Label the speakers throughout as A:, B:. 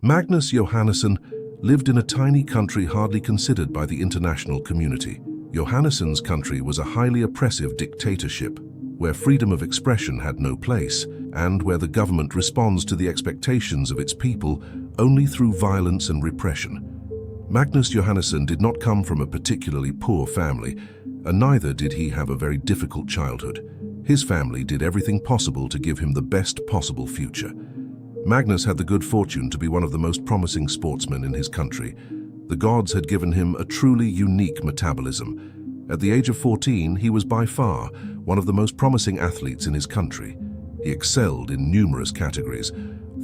A: Magnus Johannesson lived in a tiny country hardly considered by the international community. Johannesson's country was a highly oppressive dictatorship, where freedom of expression had no place, and where the government responds to the expectations of its people only through violence and repression. Magnus Johannesson did not come from a particularly poor family, and neither did he have a very difficult childhood. His family did everything possible to give him the best possible future. Magnus had the good fortune to be one of the most promising sportsmen in his country. The gods had given him a truly unique metabolism. At the age of 14, he was by far one of the most promising athletes in his country. He excelled in numerous categories.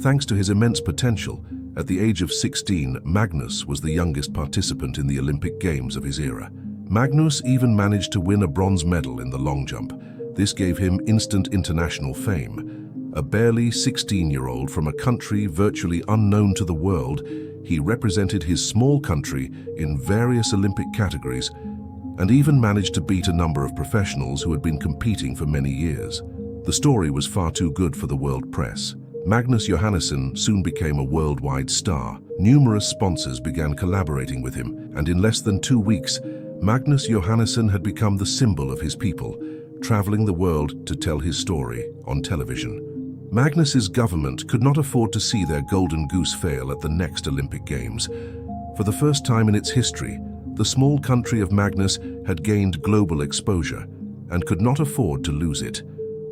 A: Thanks to his immense potential, at the age of 16, Magnus was the youngest participant in the Olympic Games of his era. Magnus even managed to win a bronze medal in the long jump. This gave him instant international fame. A barely 16-year-old from a country virtually unknown to the world, he represented his small country in various Olympic categories and even managed to beat a number of professionals who had been competing for many years. The story was far too good for the world press. Magnus Johannesson soon became a worldwide star. Numerous sponsors began collaborating with him, and in less than 2 weeks, Magnus Johannesson had become the symbol of his people, traveling the world to tell his story on television. Magnus's government could not afford to see their golden goose fail at the next Olympic Games. For the first time in its history, the small country of Magnus had gained global exposure and could not afford to lose it.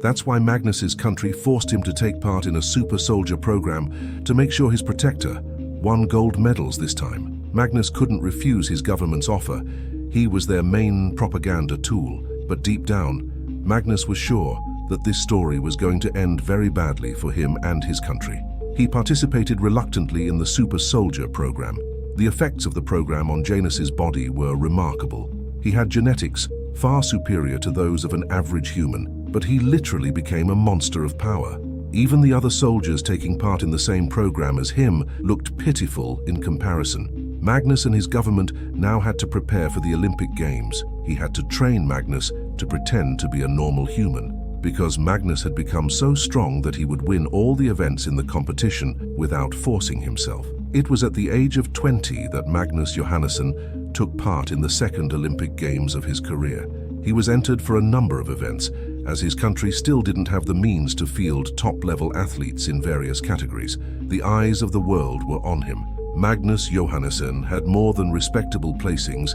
A: That's why Magnus's country forced him to take part in a super soldier program to make sure his protector won gold medals this time. Magnus couldn't refuse his government's offer. He was their main propaganda tool, but deep down, Magnus was sure that this story was going to end very badly for him and his country. He participated reluctantly in the Super Soldier program. The effects of the program on Janus's body were remarkable. He had genetics far superior to those of an average human, but he literally became a monster of power. Even the other soldiers taking part in the same program as him looked pitiful in comparison. Magnus and his government now had to prepare for the Olympic Games. He had to train Magnus to pretend to be a normal human, because Magnus had become so strong that he would win all the events in the competition without forcing himself. It was at the age of 20 that Magnus Johannesson took part in the second Olympic Games of his career. He was entered for a number of events, as his country still didn't have the means to field top-level athletes in various categories. The eyes of the world were on him. Magnus Johannesson had more than respectable placings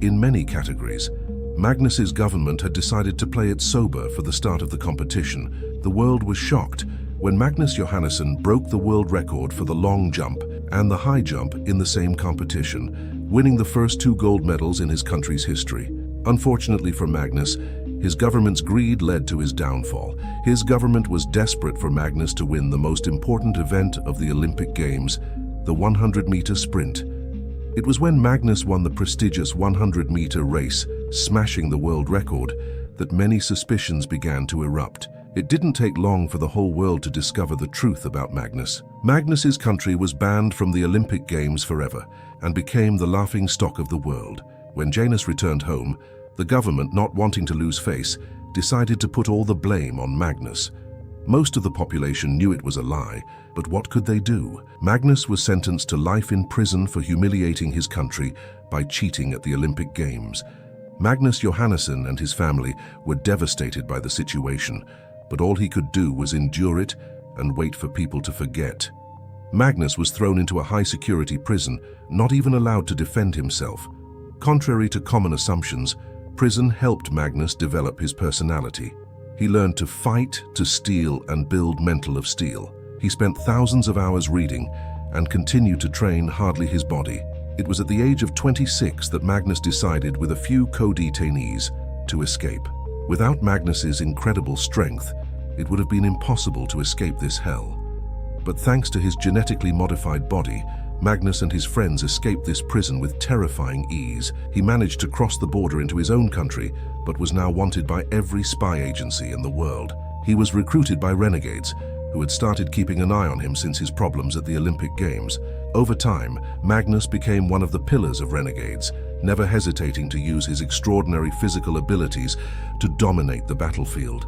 A: in many categories. Magnus's government had decided to play it sober for the start of the competition. The world was shocked when Magnus Johannesson broke the world record for the long jump and the high jump in the same competition, winning the first 2 gold medals in his country's history. Unfortunately for Magnus, his government's greed led to his downfall. His government was desperate for Magnus to win the most important event of the Olympic Games, the 100-meter sprint. It was when Magnus won the prestigious 100-meter race, smashing the world record, that many suspicions began to erupt. It didn't take long for the whole world to discover the truth about Magnus. Magnus's country was banned from the Olympic Games forever and became the laughingstock of the world. When Janus returned home, the government, not wanting to lose face, decided to put all the blame on Magnus. Most of the population knew it was a lie, but what could they do? Magnus was sentenced to life in prison for humiliating his country by cheating at the Olympic Games. Magnus Johannesson and his family were devastated by the situation, but all he could do was endure it and wait for people to forget. Magnus was thrown into a high-security prison, not even allowed to defend himself. Contrary to common assumptions, prison helped Magnus develop his personality. He learned to fight, to steal, and build mental of steel. He spent thousands of hours reading and continued to train hardly his body. It was at the age of 26 that Magnus decided, with a few co-detainees, to escape. Without Magnus's incredible strength, it would have been impossible to escape this hell. But thanks to his genetically modified body, Magnus and his friends escaped this prison with terrifying ease. He managed to cross the border into his own country, but was now wanted by every spy agency in the world. He was recruited by renegades, who had started keeping an eye on him since his problems at the Olympic Games. Over time, Magnus became one of the pillars of renegades, never hesitating to use his extraordinary physical abilities to dominate the battlefield.